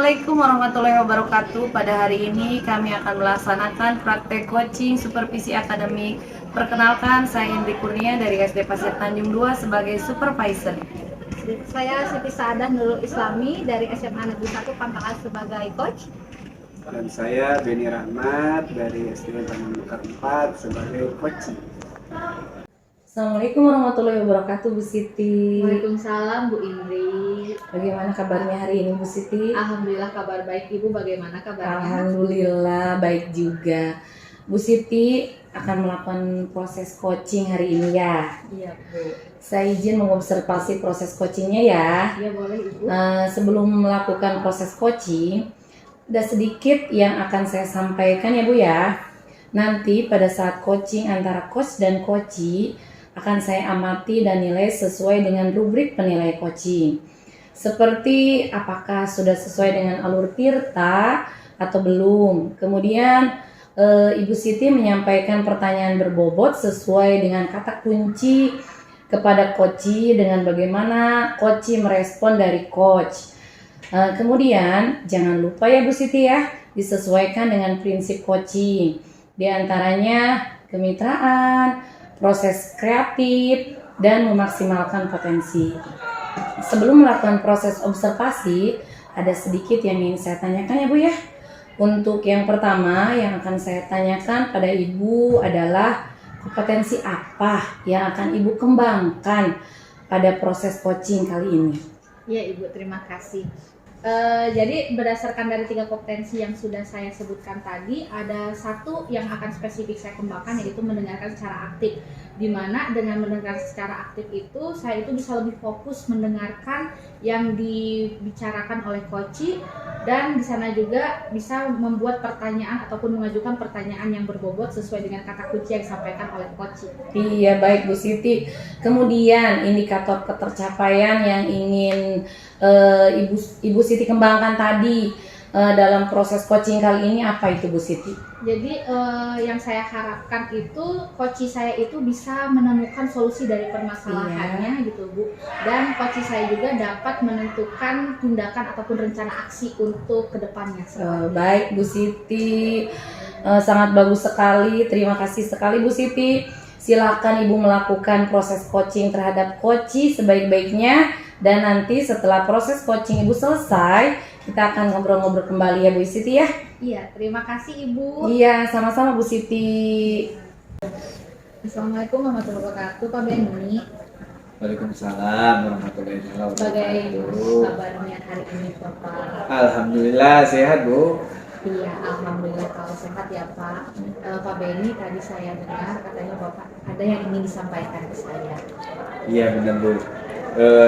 Assalamualaikum warahmatullahi wabarakatuh. Pada hari ini kami akan melaksanakan praktek coaching supervisi akademik. Perkenalkan, saya Indri Kurnia dari SD Pasir Tanjung 2 sebagai supervisor. Saya Siti Saadah Nurul Islami dari SMA Negeri 1 Pangkalan sebagai coach. Dan saya Beni Rahmat dari SD Tanjung Mekar 4 sebagai coach. Assalamualaikum warahmatullahi wabarakatuh, Bu Siti. Waalaikumsalam, Bu Indri. Bagaimana kabarnya hari ini, Bu Siti? Alhamdulillah kabar baik. Ibu bagaimana kabarnya? Alhamdulillah baik juga. Bu Siti akan melakukan proses coaching hari ini ya. Iya, Bu. Saya izin mengobservasi proses coachingnya ya. Iya, boleh, Ibu. Sebelum melakukan proses coaching, ada sedikit yang akan saya sampaikan ya Bu ya. Nanti pada saat coaching antara coach dan coachee akan saya amati dan nilai sesuai dengan rubrik penilai coaching. Seperti apakah sudah sesuai dengan alur tirta atau belum. Kemudian Ibu Siti menyampaikan pertanyaan berbobot sesuai dengan kata kunci kepada coachee dengan bagaimana coachee merespon dari coach. Kemudian jangan lupa ya Bu Siti ya, disesuaikan dengan prinsip coaching. Di antaranya kemitraan, proses kreatif, dan memaksimalkan potensi. Sebelum melakukan proses observasi, ada sedikit yang ingin saya tanyakan ya Bu ya. Untuk yang pertama yang akan saya tanyakan pada Ibu adalah kompetensi apa yang akan Ibu kembangkan pada proses coaching kali ini? Iya, Ibu, terima kasih. Jadi berdasarkan dari 3 kompetensi yang sudah saya sebutkan tadi, ada satu yang akan spesifik saya kembangkan, yaitu mendengarkan secara aktif. Dimana dengan mendengar secara aktif itu, saya itu bisa lebih fokus mendengarkan yang dibicarakan oleh coachee, dan di sana juga bisa membuat pertanyaan ataupun mengajukan pertanyaan yang berbobot sesuai dengan kata kunci yang disampaikan oleh coachee. Iya, baik Bu Siti. Kemudian indikator ketercapaian yang ingin Ibu Siti kembangkan tadi dalam proses coaching kali ini apa itu Bu Siti? Jadi yang saya harapkan itu coachee saya itu bisa menemukan solusi dari permasalahannya gitu Bu, dan coachee saya juga dapat menentukan tindakan ataupun rencana aksi untuk kedepannya. Baik Bu Siti, sangat bagus sekali, terima kasih sekali Bu Siti. Silakan Ibu melakukan proses coaching terhadap coachee sebaik-baiknya, dan nanti setelah proses coaching Ibu selesai, kita akan ngobrol-ngobrol kembali ya Bu Siti ya. Iya, terima kasih Ibu. Iya, sama-sama Bu Siti. Assalamualaikum warahmatullahi wabarakatuh, Pak Beni. Waalaikumsalam warahmatullahi wabarakatuh. Bagaimana kabarnya hari ini Bapak? Alhamdulillah sehat Bu. Iya, alhamdulillah kalau sehat ya Pak. Pak Beni, tadi saya dengar katanya Bapak ada yang ingin disampaikan ke saya. Iya benar Bu.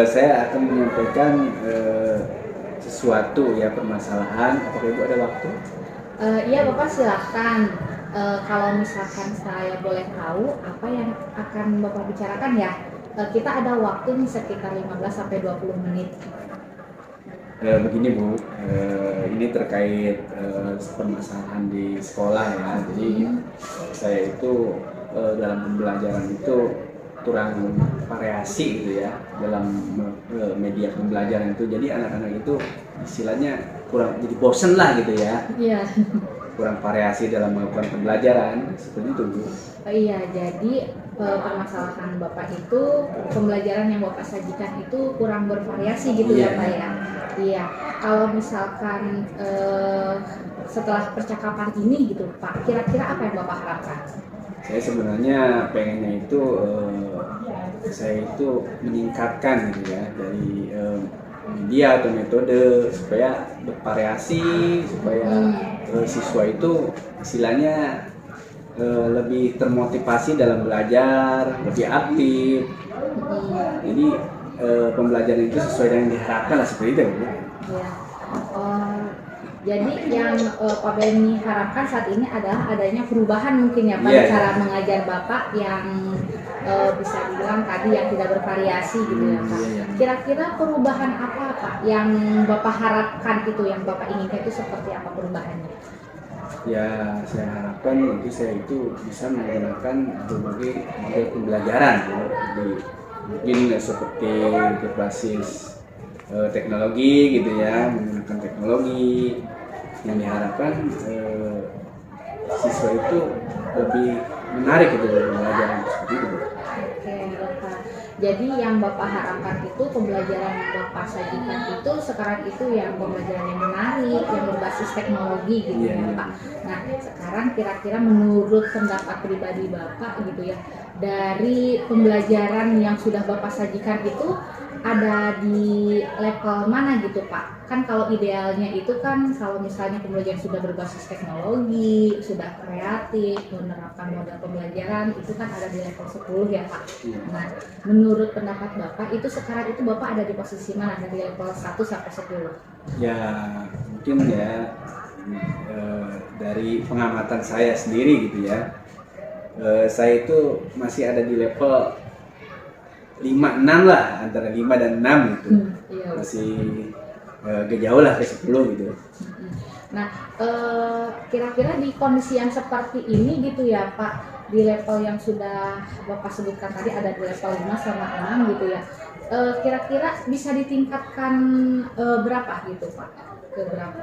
Saya akan menyampaikan sesuatu ya, permasalahan. Apakah Ibu ada waktu? Iya Bapak, silakan. Kalau misalkan saya boleh tahu apa yang akan Bapak bicarakan ya. Kita ada waktu nih sekitar 15-20 menit. Begini Bu, ini terkait permasalahan di sekolah ya. Jadi saya itu dalam pembelajaran itu kurang variasi gitu ya dalam media pembelajaran itu. Jadi anak-anak itu istilahnya kurang, jadi bosen lah gitu ya. Iya. Kurang variasi dalam melakukan pembelajaran, seperti itu Bu. Iya, jadi permasalahan Bapak itu pembelajaran yang Bapak sajikan itu kurang bervariasi gitu ya Pak ya. Iya, kalau misalkan setelah percakapan ini gitu Pak, kira-kira apa yang Bapak harapkan? Saya sebenarnya pengennya itu saya itu meningkatkan gitu ya dari media atau metode supaya bervariasi, supaya siswa itu istilahnya lebih termotivasi dalam belajar, lebih aktif. Jadi pembelajaran itu sesuai dengan yang diharapkan lah, seperti itu Bu. Ya. Jadi yang Pak Beni harapkan saat ini adalah adanya perubahan mungkin ya Pak, cara mengajar Bapak yang bisa dibilang tadi yang tidak bervariasi gitu ya Pak. Kira-kira perubahan apa Pak yang Bapak harapkan itu, yang Bapak inginkan itu seperti apa perubahannya? Ya, saya harapkan saya itu bisa menggunakan berbagai model pembelajaran ya, mungkin seperti berbasis teknologi gitu ya, menggunakan teknologi yang diharapkan siswa itu lebih menarik gitu dari pembelajaran seperti itu. Oke, Bapak. Jadi yang Bapak harapkan itu pembelajaran yang Bapak sajikan itu sekarang itu yang pembelajaran yang menarik, yang berbasis teknologi gitu Iya, ya, iya. Pak. Nah, sekarang kira-kira menurut pendapat pribadi Bapak gitu ya, dari pembelajaran yang sudah Bapak sajikan itu ada di level mana gitu, Pak? Kan kalau idealnya itu kan kalau misalnya pembelajaran sudah berbasis teknologi, sudah kreatif, menerapkan model pembelajaran itu kan ada di level 10 ya, Pak. Iya. Nah, menurut pendapat Bapak itu sekarang itu Bapak ada di posisi mana dari level 1 sampai 10? Ya mungkin ya dari pengamatan saya sendiri gitu ya, saya itu masih ada di level 5-6 lah, antara 5 dan 6 gitu. Iya. Masih gak jauh lah ke 10 gitu. Nah, kira-kira di kondisi yang seperti ini gitu ya Pak, di level yang sudah Bapak sebutkan tadi ada di level 5 sama 6 gitu ya, kira-kira bisa ditingkatkan berapa gitu Pak? Ke berapa?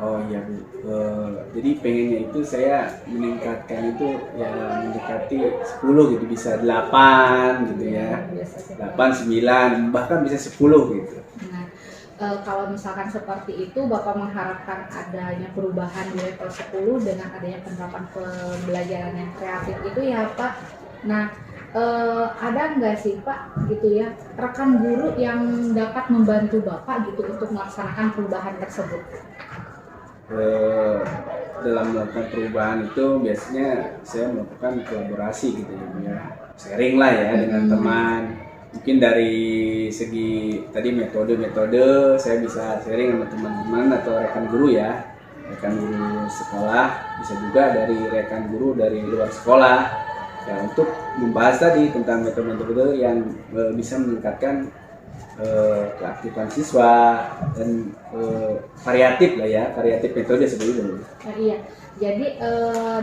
Oh iya Bu, jadi pengennya itu saya meningkatkan itu ya mendekati 10 gitu, bisa 8 gitu ya, Biasa 8, 9, bahkan bisa 10 gitu. Nah, kalau misalkan seperti itu, Bapak mengharapkan adanya perubahan di level 10 dengan adanya penerapan pembelajaran yang kreatif itu ya Pak. Nah, ada nggak sih Pak gitu ya, rekan guru yang dapat membantu Bapak gitu untuk melaksanakan perubahan tersebut? Dalam melakukan perubahan itu biasanya saya melakukan kolaborasi gitu ya, sharing lah ya dengan teman. Mungkin dari segi tadi metode-metode saya bisa sharing sama teman-teman atau rekan guru ya, rekan guru sekolah, bisa juga dari rekan guru dari luar sekolah ya, untuk membahas tadi tentang metode-metode yang bisa meningkatkan keaktifan siswa dan variatif lah ya, variatif metode seperti itu. Nah, iya, jadi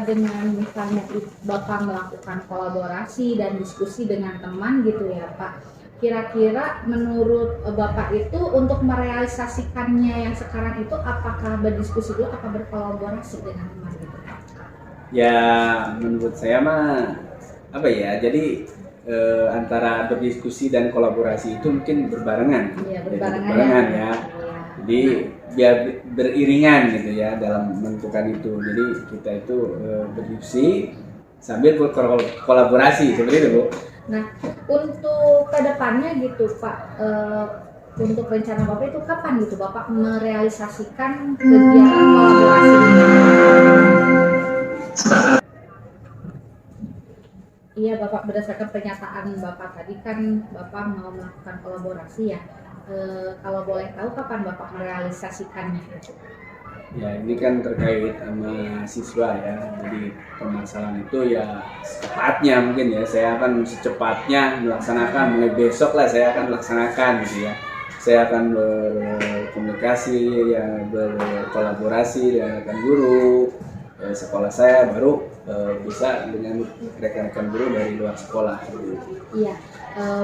dengan misalnya Bapak melakukan kolaborasi dan diskusi dengan teman gitu ya Pak, kira-kira menurut Bapak itu untuk merealisasikannya yang sekarang itu apakah berdiskusi dulu, apa berkolaborasi dengan teman gitu Pak? Ya menurut saya mah apa ya, jadi antara berdiskusi dan kolaborasi itu mungkin berbarengan. Iya, Jadi berbarengan ya. Iya. Jadi biar beriringan gitu ya dalam menentukan itu. Jadi kita itu berdiskusi sambil berkolaborasi seperti itu Bu. Nah, untuk kedepannya gitu Pak, untuk rencana Bapak itu kapan gitu Bapak merealisasikan kegiatan kolaborasi ini? Iya Bapak, berdasarkan pernyataan Bapak tadi kan Bapak mau melakukan kolaborasi ya. Kalau boleh tahu kapan Bapak merealisasikannya? Ya ini kan terkait sama siswa ya. Jadi permasalahan itu ya secepatnya mungkin ya, saya akan secepatnya melaksanakan, mulai besok lah saya akan laksanakan gitu ya. Saya akan berkomunikasi ya, berkolaborasi dengan rekan guru sekolah saya, baru bisa dengan rekan-rekan guru dari luar sekolah gitu. Iya,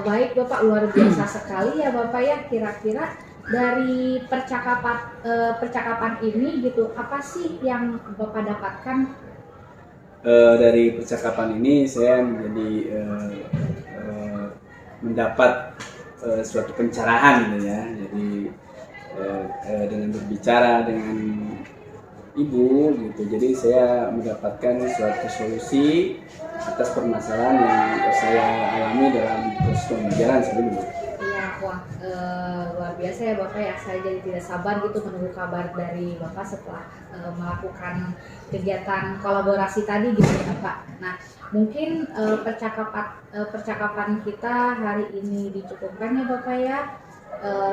baik Bapak, luar biasa sekali ya Bapak ya. Kira-kira dari percakapan ini gitu, apa sih yang Bapak dapatkan? Dari percakapan ini saya menjadi mendapat suatu pencerahan gitu ya. Jadi dengan berbicara dengan ibu gitu, jadi saya mendapatkan suatu solusi atas permasalahan yang saya alami dalam proses pembelajaran sebelumnya. Iya, wah, luar biasa ya Bapak ya. Saya jadi tidak sabar gitu menunggu kabar dari Bapak setelah melakukan kegiatan kolaborasi tadi gitu ya Pak. Nah, mungkin percakapan kita hari ini dicukupkan ya Bapak ya.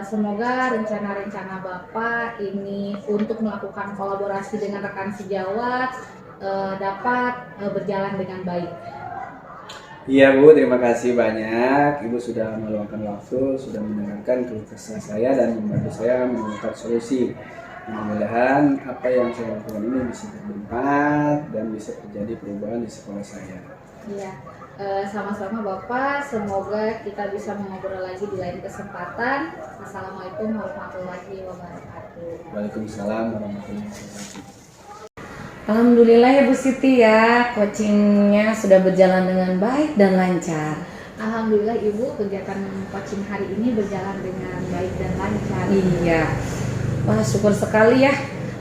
Semoga rencana-rencana Bapak ini untuk melakukan kolaborasi dengan rekan sejawat dapat berjalan dengan baik. Iya Bu, terima kasih banyak. Ibu sudah meluangkan waktu, sudah mendengarkan keluh kesah saya dan membantu saya menemukan solusi. Mudah-mudahan apa yang saya lakukan ini bisa bermanfaat dan bisa terjadi perubahan di sekolah saya. Iya, Sama-sama Bapak, semoga kita bisa mengobrol lagi di lain kesempatan. Assalamualaikum warahmatullahi wabarakatuh. Waalaikumsalam warahmatullahi wabarakatuh. Alhamdulillah ya Bu Siti ya, coachingnya sudah berjalan dengan baik dan lancar. Alhamdulillah Ibu, kegiatan coaching hari ini berjalan dengan baik dan lancar. Iya, wah syukur sekali ya.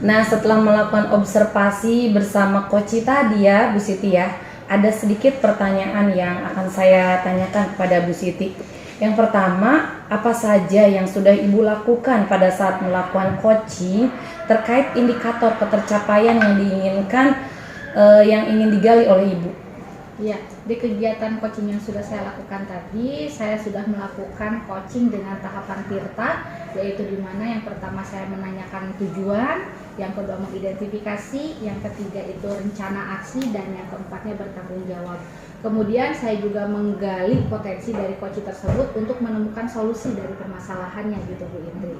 Nah setelah melakukan observasi bersama coach tadi ya Bu Siti ya, ada sedikit pertanyaan yang akan saya tanyakan kepada Bu Siti. Yang pertama, apa saja yang sudah Ibu lakukan pada saat melakukan coaching terkait indikator ketercapaian yang diinginkan, yang ingin digali oleh Ibu? Ya, di kegiatan coaching yang sudah saya lakukan tadi, saya sudah melakukan coaching dengan tahapan Tirta, yaitu di mana yang pertama saya menanyakan tujuan, yang kedua mengidentifikasi, yang ketiga itu rencana aksi, dan yang keempatnya bertanggung jawab. Kemudian saya juga menggali potensi dari coach tersebut untuk menemukan solusi dari permasalahannya gitu Bu Indri.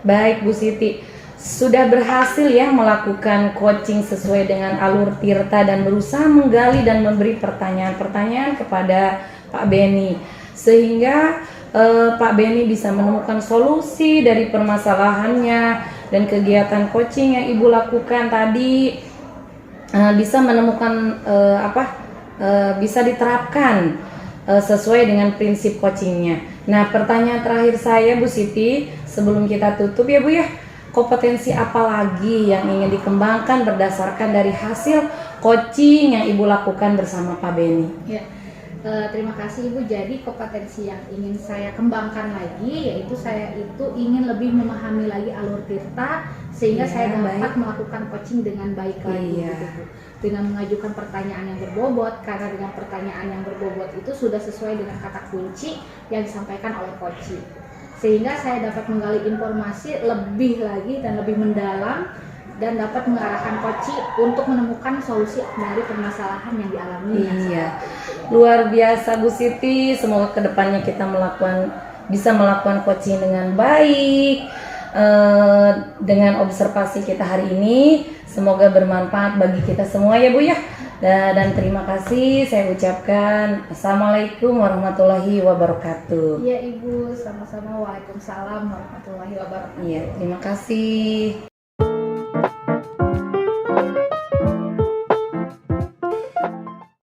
Baik Bu Siti, sudah berhasil ya melakukan coaching sesuai dengan alur Tirta dan berusaha menggali dan memberi pertanyaan-pertanyaan kepada Pak Beni, sehingga Pak Beni bisa menemukan solusi dari permasalahannya, dan kegiatan coaching yang Ibu lakukan tadi bisa menemukan bisa diterapkan sesuai dengan prinsip coachingnya. Nah pertanyaan terakhir saya Bu Siti sebelum kita tutup ya Bu ya, kompetensi apa lagi yang ingin dikembangkan berdasarkan dari hasil coaching yang Ibu lakukan bersama Pak Beni? Ya, terima kasih Ibu. Jadi kompetensi yang ingin saya kembangkan lagi yaitu saya itu ingin lebih memahami lagi alur Tirta sehingga Iya, saya dapat baik. melakukan coaching dengan baik lagi Iya. gitu Bu. Dengan mengajukan pertanyaan yang berbobot, karena dengan pertanyaan yang berbobot itu sudah sesuai dengan kata kunci yang disampaikan oleh coach. Sehingga saya dapat menggali informasi lebih lagi dan lebih mendalam dan dapat mengarahkan coach untuk menemukan solusi dari permasalahan yang dialami. Iya, luar biasa Bu Siti. Semoga kedepannya kita bisa melakukan coaching dengan baik. Dengan observasi kita hari ini, semoga bermanfaat bagi kita semua ya Bu ya. Dan terima kasih saya ucapkan. Assalamualaikum warahmatullahi wabarakatuh. Iya Ibu, sama-sama. Waalaikumsalam warahmatullahi wabarakatuh. Iya, terima kasih.